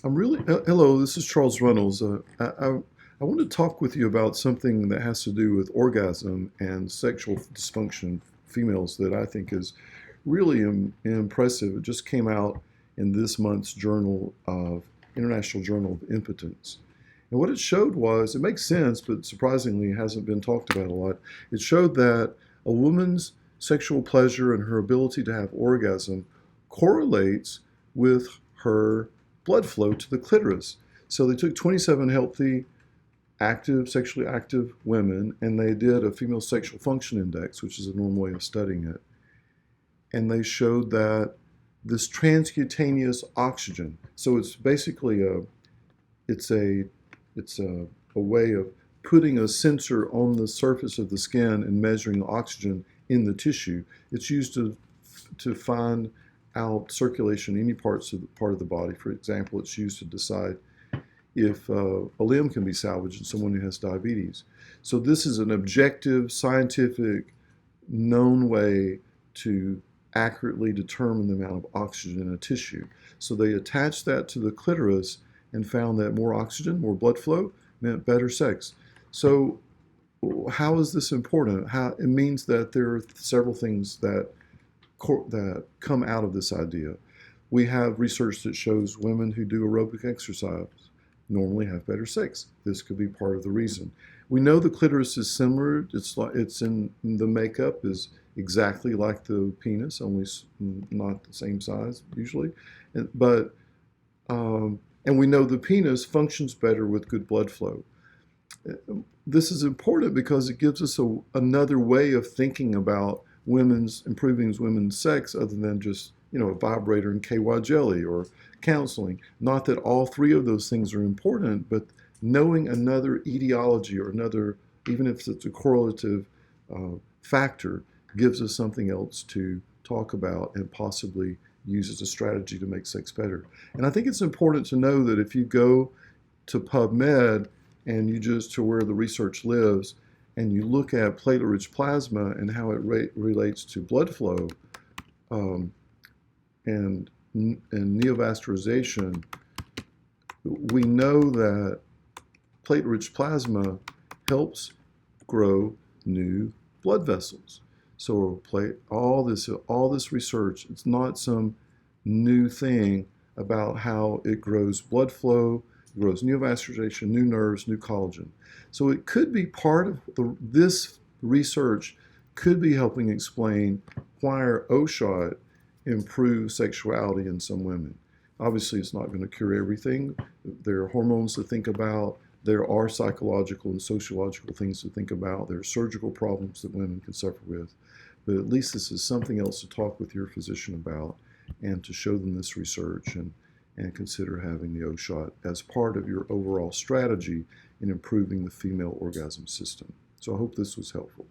Hello, this is Charles Reynolds. I want to talk with you about something that has to do with orgasm and sexual dysfunction in females that I think is really impressive. It just came out in this month's International Journal of Impotence. And what it showed was, it makes sense, but surprisingly hasn't been talked about a lot. It showed that a woman's sexual pleasure and her ability to have orgasm correlates with her blood flow to the clitoris. So they took 27 healthy, sexually active women, and they did a female sexual function index, which is a normal way of studying it. And they showed that this transcutaneous oxygen, so it's basically it's a, a way of putting a sensor on the surface of the skin and measuring oxygen in the tissue. It's used to find out circulation in any part of the body. For example, it's used to decide if a limb can be salvaged in someone who has diabetes. So this is an objective, scientific, known way to accurately determine the amount of oxygen in a tissue. So they attached that to the clitoris and found that more oxygen, more blood flow, meant better sex. So how is this important? It means that there are several things that come out of this idea. We have research that shows women who do aerobic exercise normally have better sex. This could be part of the reason. We know the clitoris is similar. It's in the makeup is exactly like the penis, only not the same size usually. But and we know the penis functions better with good blood flow. This is important because it gives us another way of thinking about improving women's sex other than just, a vibrator and KY jelly or counseling. Not that all three of those things are important, but knowing another etiology or another, even if it's a correlative factor, gives us something else to talk about and possibly use as a strategy to make sex better. And I think it's important to know that if you go to PubMed and you just to where the research lives, and you look at platelet-rich plasma and how it relates to blood flow and neovascularization, we know that platelet-rich plasma helps grow new blood vessels. So all this research, it's not some new thing about how it grows blood flow, it grows neovascularization, new nerves, new collagen. So it could be part of this research could be helping explain why our O-shot improves sexuality in some women. Obviously, it's not going to cure everything. There are hormones to think about. There are psychological and sociological things to think about. There are surgical problems that women can suffer with. But at least this is something else to talk with your physician about and to show them this research and consider having the O-shot as part of your overall strategy in improving the female orgasm system. So I hope this was helpful.